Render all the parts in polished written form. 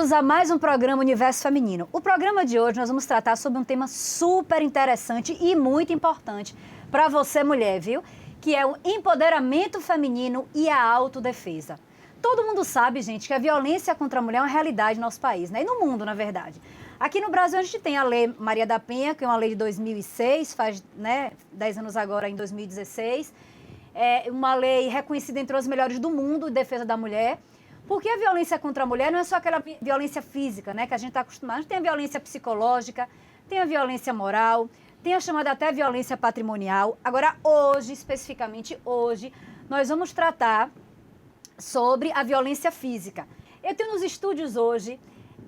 Bem-vindos a mais um programa Universo Feminino. O programa de hoje nós vamos tratar sobre um tema super interessante e muito importante para você, mulher, viu? Que é o empoderamento feminino e a autodefesa. Todo mundo sabe, gente, que a violência contra a mulher é uma realidade no nosso país, né? E no mundo, na verdade. Aqui no Brasil, a gente tem a Lei Maria da Penha, que é uma lei de 2006, faz 10 anos agora, em 2016. É uma lei reconhecida entre os melhores do mundo em defesa da mulher. Porque a violência contra a mulher não é só aquela violência física, né, que a gente está acostumado. Tem a violência psicológica, tem a violência moral, tem a chamada até violência patrimonial. Agora, hoje, especificamente hoje, nós vamos tratar sobre a violência física. Eu tenho nos estúdios hoje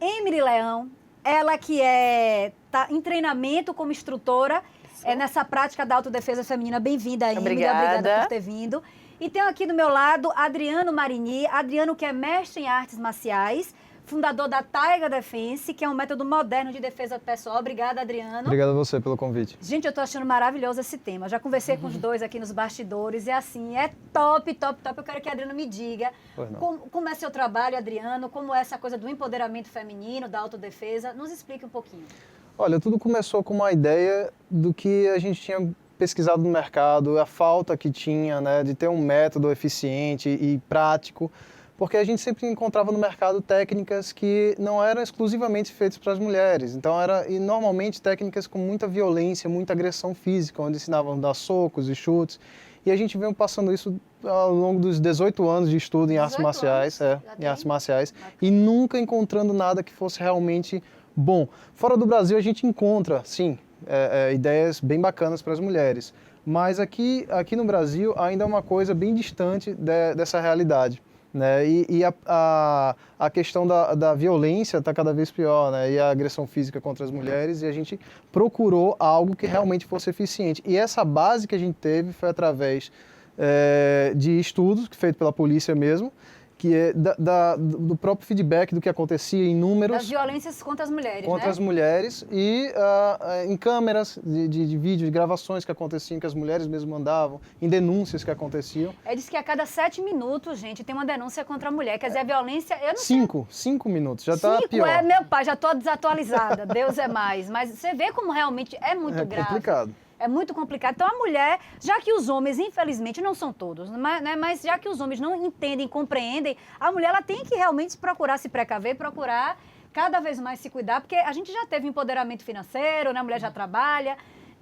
Emily Leão, ela que está em treinamento como instrutora nessa prática da autodefesa feminina. Bem-vinda, Emily. Obrigada por ter vindo. E tenho aqui do meu lado Adriano Marini. Adriano, que é mestre em artes marciais, fundador da Tiger Defense, que é um método moderno de defesa pessoal. Obrigada, Adriano. Obrigado a você pelo convite. Gente, eu tô achando maravilhoso esse tema. Já conversei com os dois aqui nos bastidores e assim, é top, top, top. Eu quero que a Adriano me diga como é seu trabalho, Adriano, como é essa coisa do empoderamento feminino, da autodefesa. Nos explique um pouquinho. Olha, tudo começou com uma ideia do que a gente tinha pesquisado no mercado, a falta que tinha, né, de ter um método eficiente e prático, porque a gente sempre encontrava no mercado técnicas que não eram exclusivamente feitas para as mulheres. Então, e normalmente técnicas com muita violência, muita agressão física, onde ensinavam a dar socos e chutes. E a gente veio passando isso ao longo dos 18 anos de estudo em artes marciais, e nunca encontrando nada que fosse realmente bom. Fora do Brasil, a gente encontra, sim, ideias bem bacanas para as mulheres, mas aqui no Brasil ainda é uma coisa bem distante dessa realidade, né? E a questão da violência está cada vez pior, né? E a agressão física contra as mulheres, e a gente procurou algo que realmente fosse eficiente. E essa base que a gente teve foi através de estudos feitos pela polícia mesmo, que é do próprio feedback do que acontecia em números. Das violências contra as mulheres, contra as mulheres e em câmeras de vídeo, de gravações que aconteciam, que as mulheres mesmo mandavam, em denúncias que aconteciam. Diz que a cada 7 minutos, gente, tem uma denúncia contra a mulher. Quer dizer, a violência, eu não sei. 5 minutos, já está pior. Meu pai, já estou desatualizada, Deus é mais. Mas você vê como realmente é muito grave. É complicado. É muito complicado. Então, a mulher, já que os homens, infelizmente, não são todos, né, mas já que os homens não entendem, compreendem, a mulher ela tem que realmente procurar se precaver, procurar cada vez mais se cuidar, porque a gente já teve empoderamento financeiro, né, a mulher já trabalha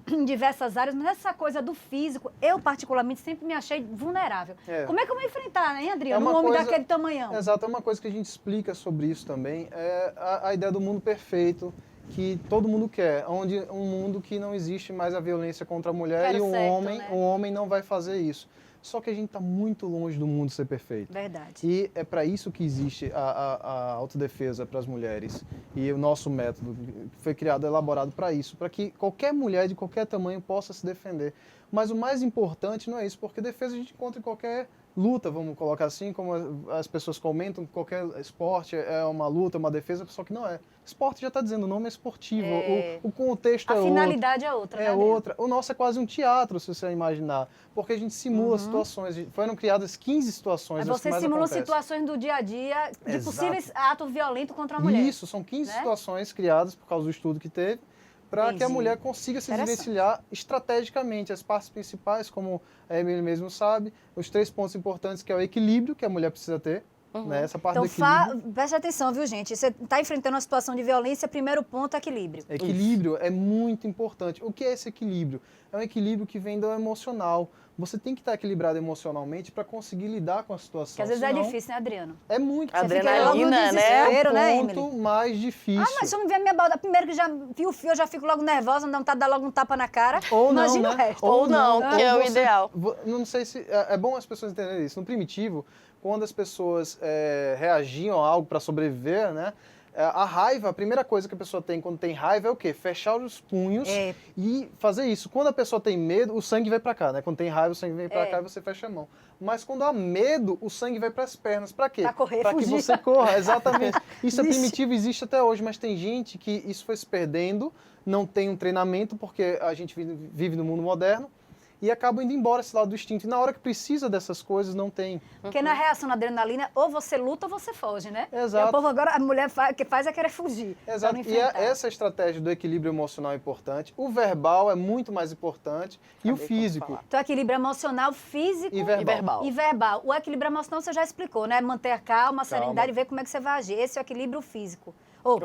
em diversas áreas, mas essa coisa do físico, eu particularmente sempre me achei vulnerável. Como é que eu vou enfrentar, né, Adriano, um homem daquele tamanhão? Exato, é uma coisa que a gente explica sobre isso também, é a ideia do mundo perfeito, que todo mundo quer, onde um mundo que não existe mais a violência contra a mulher. Quero o homem não vai fazer isso. Só que a gente está muito longe do mundo ser perfeito. Verdade. E é para isso que existe a autodefesa para as mulheres. E o nosso método foi criado, elaborado para isso, para que qualquer mulher de qualquer tamanho possa se defender. Mas o mais importante não é isso, porque defesa a gente encontra em qualquer luta, vamos colocar assim, como as pessoas comentam, qualquer esporte é uma luta, uma defesa, só que não é. Esporte já está dizendo, o nome é esportivo, o contexto é outro. A finalidade é outra, né? É outra. O nosso é quase um teatro, se você imaginar, porque a gente simula situações, foram criadas 15 situações. Você simula situações do dia a dia, de possíveis atos violentos contra a mulher. Isso, são 15 situações criadas por causa do estudo que teve, para que a mulher consiga se desvencilhar estrategicamente. As partes principais, como a Emily mesmo sabe, os 3 pontos importantes, que é o equilíbrio que a mulher precisa ter. Né? Essa parte do equilíbrio. Preste atenção, viu, gente? Você está enfrentando uma situação de violência, primeiro ponto é equilíbrio. Equilíbrio é muito importante. O que é esse equilíbrio? É um equilíbrio que vem do emocional. Você tem que estar equilibrado emocionalmente para conseguir lidar com a situação. Que às vezes é difícil, né, Adriano? É muito adrenalina, né? É o ponto mais difícil. Mas se eu não ver a minha balda, primeiro que já vi o fio, eu já fico logo nervosa, não dá vontade de dar logo um tapa na cara. Ou imagina não, o né? resto. Ou não, que é o ideal. Não sei se... É bom as pessoas entenderem isso. No primitivo, quando as pessoas reagiam a algo para sobreviver, né? A raiva, a primeira coisa que a pessoa tem quando tem raiva é o quê? Fechar os punhos e fazer isso. Quando a pessoa tem medo, o sangue vai para cá, né? Quando tem raiva, o sangue vem para cá e você fecha a mão. Mas quando há medo, o sangue vai para as pernas. Para quê? Para correr, para que você corra, exatamente. Isso é primitivo, existe até hoje, mas tem gente que isso foi se perdendo, não tem um treinamento, porque a gente vive no mundo moderno. e acabam indo embora esse lado do instinto. E na hora que precisa dessas coisas, não tem. Porque na reação na adrenalina, ou você luta ou você foge, né? Exato. E o povo agora, a mulher que faz é querer fugir. Exato. E essa estratégia do equilíbrio emocional é importante. O verbal é muito mais importante. E o físico. Então, equilíbrio emocional, físico E verbal. e verbal. O equilíbrio emocional você já explicou, né? Manter a calma, a serenidade e ver como é que você vai agir. Esse é o equilíbrio físico. Ou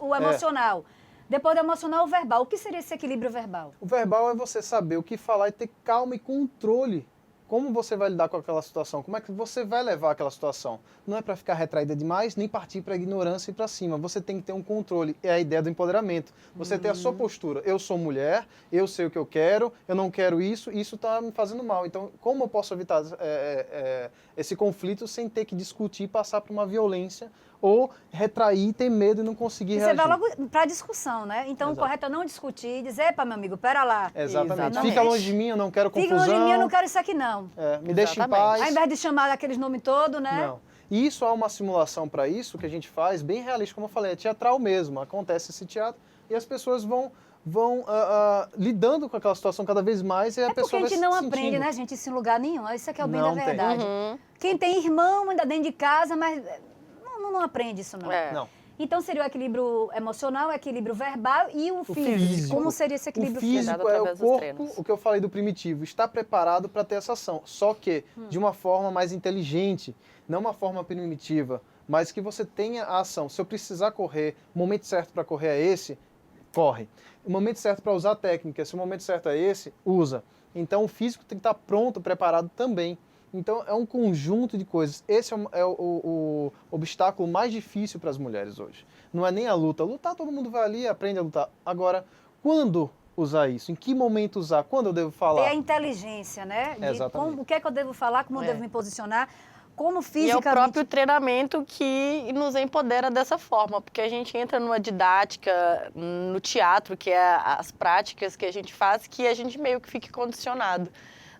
o emocional. Depois do emocional, o verbal. O que seria esse equilíbrio verbal? O verbal é você saber o que falar e ter calma e controle. Como você vai lidar com aquela situação? Como é que você vai levar aquela situação? Não é para ficar retraída demais, nem partir para a ignorância e para cima. Você tem que ter um controle. É a ideia do empoderamento. Você ter a sua postura. Eu sou mulher, eu sei o que eu não quero isso está me fazendo mal. Então, como eu posso evitar esse conflito sem ter que discutir e passar por uma violência ou retrair, ter medo e não conseguir reagir? Você vai logo para a discussão, né? Então, o correto é não discutir e dizer, epa, meu amigo, pera lá. Exatamente. Fica longe de mim, eu não quero confusão. Fica longe de mim, eu não quero isso aqui, não. Me deixa em paz. Ao invés de chamar aqueles nomes todos, né? Não. E isso há uma simulação para isso que a gente faz, bem realista, como eu falei, é teatral mesmo. Acontece esse teatro e as pessoas vão lidando com aquela situação cada vez mais e a pessoa vai se porque a gente não sentindo. aprende, né, gente, isso em lugar nenhum. Isso aqui é o bem Não da tem. verdade. Quem tem irmão ainda dentro de casa, mas não aprende isso, não. Não. Então, seria o equilíbrio emocional, o equilíbrio verbal e o físico. Como seria esse equilíbrio físico? O físico é o corpo, o que eu falei do primitivo, está preparado para ter essa ação, só que de uma forma mais inteligente, não uma forma primitiva, mas que você tenha a ação. Se eu precisar correr, o momento certo para correr é esse, corre. O momento certo para usar a técnica, se o momento certo é esse, usa. Então, o físico tem que estar pronto, preparado também. Então, é um conjunto de coisas. Esse é o obstáculo mais difícil para as mulheres hoje. Não é nem a luta. Lutar, todo mundo vai ali e aprende a lutar. Agora, quando usar isso? Em que momento usar? Quando eu devo falar? Ter a inteligência, né? Exatamente. O que é que eu devo falar, como eu devo me posicionar, como fisicamente... E é o próprio treinamento que nos empodera dessa forma, porque a gente entra numa didática, no teatro, que é as práticas que a gente faz, que a gente meio que fica condicionado.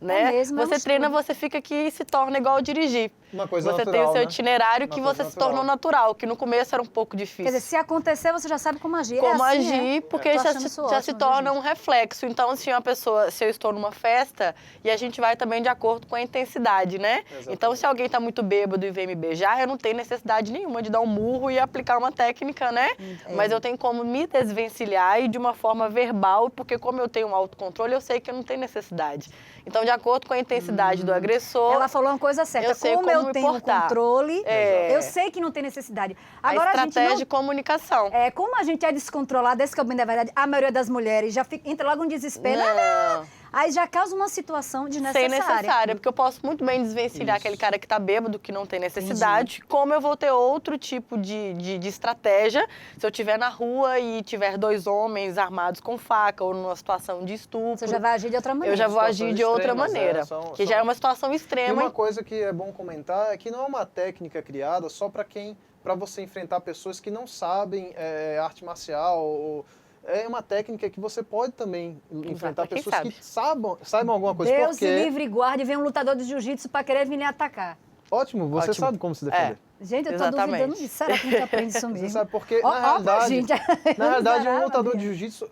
Né? Você treina, você fica que se torna igual a dirigir. Uma coisa você natural, tem o seu né? itinerário que você se tornou natural, que no começo era um pouco difícil. Quer dizer, se acontecer, você já sabe como agir. Como agir, porque já se torna um reflexo. Então, se eu estou numa festa, e a gente vai também de acordo com a intensidade, né? Exatamente. Então, se alguém está muito bêbado e vem me beijar, eu não tenho necessidade nenhuma de dar um murro e aplicar uma técnica, né? Mas eu tenho como me desvencilhar e de uma forma verbal, porque como eu tenho um autocontrole, eu sei que eu não tenho necessidade. Então, de acordo com a intensidade do agressor... Ela falou uma coisa certa. Eu sei como eu tenho controle, eu sei que não tem necessidade. Agora, a estratégia de comunicação. Como a gente é descontrolada, esse que é o bem da verdade, a maioria das mulheres já entra logo em desespero. Não. Aí já causa uma situação desnecessária. Sem necessária, porque eu posso muito bem desvencilhar aquele cara que tá bêbado, que não tem necessidade, como eu vou ter outro tipo de estratégia se eu estiver na rua e tiver dois homens armados com faca ou numa situação de estupro. Você já vai agir de outra maneira. Eu já vou agir de outra maneira, que já é uma situação extrema. E uma coisa que é bom comentar é que não é uma técnica criada só para você enfrentar pessoas que não sabem arte marcial é uma técnica que você pode também enfrentar pessoas que saibam alguma coisa. Deus se livre e guarde, vem um lutador de jiu-jitsu para querer vir lhe atacar. Ótimo, você sabe como se defender. Gente, eu tô duvidando disso. Será que a gente aprende isso mesmo? Você sabe, porque na realidade um lutador de jiu-jitsu,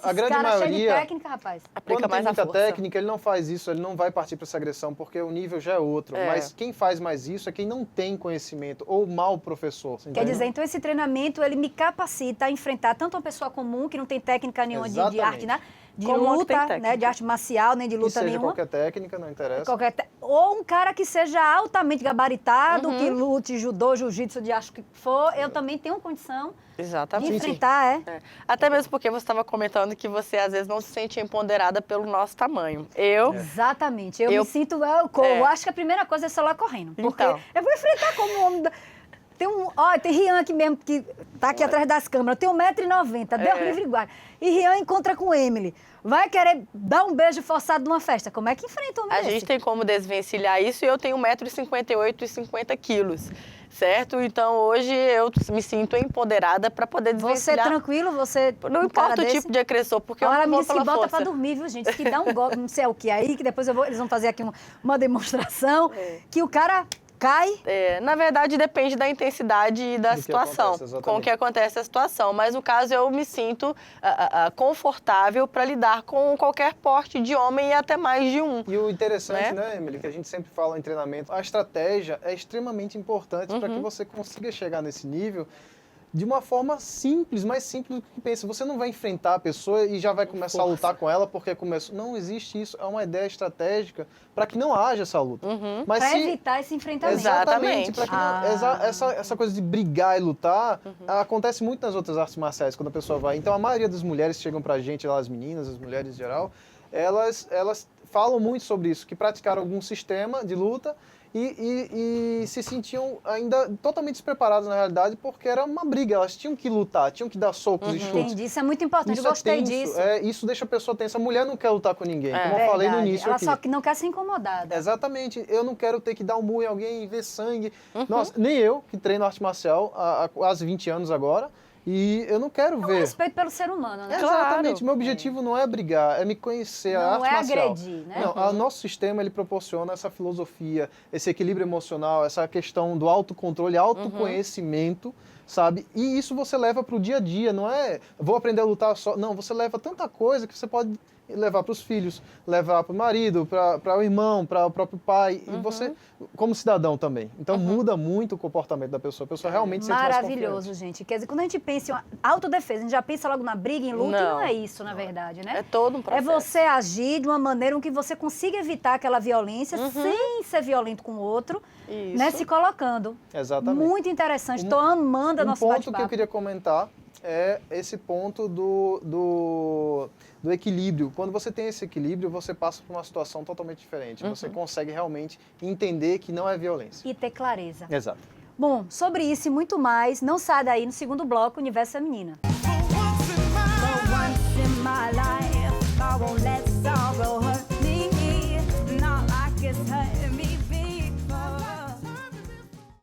a grande maioria... Cheio de técnica, rapaz. Aplica mais muita a força. técnica, ele não faz isso, ele não vai partir para essa agressão, porque o nível já é outro. Mas quem faz mais isso é quem não tem conhecimento, ou mau professor. Quer dizer, então esse treinamento, ele me capacita a enfrentar tanto uma pessoa comum, que não tem técnica nenhuma de arte, né? De luta, né? De arte marcial, nem de luta nenhuma. Qualquer técnica, não interessa. Ou um cara que seja altamente gabaritado, que lute judô, jiu-jitsu, de acho que for, eu também tenho condição de enfrentar, Até mesmo porque você estava comentando que você às vezes não se sente empoderada pelo nosso tamanho. Exatamente. Eu me sinto, eu acho que a primeira coisa é celular correndo. Porque eu vou enfrentar como homem... Tem Rian aqui mesmo, que tá aqui atrás das câmeras. Tem 1,90 m, Deus livre e guarda. E Rian encontra com Emily. Vai querer dar um beijo forçado numa festa. Como é que enfrenta um homem desse? A gente tem como desvencilhar isso e eu tenho 1,58 m e 50 quilos, certo? Então, hoje eu me sinto empoderada para poder desvencilhar. Você tranquilo, você... Não importa o tipo de agressor, porque agora eu não vou pela bota força. pra dormir, viu, gente? Que dá um golpe, não sei o que aí, que depois eles vão fazer aqui uma demonstração, que o cara... cai? Na verdade, depende da intensidade e da Do que situação, acontece, exatamente. com o que acontece a situação. Mas, no caso, eu me sinto confortável para lidar com qualquer porte de homem e até mais de um. E o interessante, né, Emily, que a gente sempre fala em treinamento, a estratégia é extremamente importante para que você consiga chegar nesse nível de uma forma simples, mais simples do que pensa. Você não vai enfrentar a pessoa e já vai começar a lutar com ela porque começou. Não existe isso. É uma ideia estratégica para que não haja essa luta. Mas Para se... evitar esse enfrentamento. Exatamente. Pra que não... essa coisa de brigar e lutar acontece muito nas outras artes marciais, quando a pessoa vai. Então, a maioria das mulheres que chegam pra gente, as meninas, as mulheres em geral, elas falam muito sobre isso, que praticaram algum sistema de luta e se sentiam ainda totalmente despreparadas na realidade, porque era uma briga, elas tinham que lutar, tinham que dar socos e chutes. Entendi, isso é muito importante, Isso eu gostei tenso, disso. isso deixa a pessoa tensa. A mulher não quer lutar com ninguém, como eu Verdade. falei no início Ela aqui. só que não quer ser incomodada. Exatamente, eu não quero ter que dar um murro em alguém e ver sangue. Nossa, nem eu, que treino arte marcial há quase 20 anos agora, e eu não quero É um ver. respeito pelo ser humano, né? Exatamente, Claro. meu objetivo não é brigar, é me conhecer a Não arte é marcial. agredir, né? Não, o nosso sistema ele proporciona essa filosofia, esse equilíbrio emocional, essa questão do autocontrole, autoconhecimento, sabe? E isso você leva para o dia a dia, não é vou aprender a lutar só. Não, você leva tanta coisa que você pode levar para os filhos, levar para o marido, para o irmão, para o próprio pai, e você, como cidadão também. Então muda muito o comportamento da pessoa. A pessoa realmente se sente mais Maravilhoso, confiante. gente. Quer dizer, quando a gente pensa em uma autodefesa, a gente já pensa logo na briga, em luta, e não Não. é isso, na verdade, né? É todo um É processo. você agir de uma maneira em que você consiga evitar aquela violência sem ser violento com o outro, Isso. né? Se colocando. Exatamente. Muito interessante. Estou amando a nossa ponto que eu bate-papo. queria comentar é esse ponto do equilíbrio. Quando você tem esse equilíbrio, você passa por uma situação totalmente diferente. Você consegue realmente entender que não é violência. E ter clareza. Exato. Bom, sobre isso e muito mais, não sai daí no segundo bloco, Universo Feminino.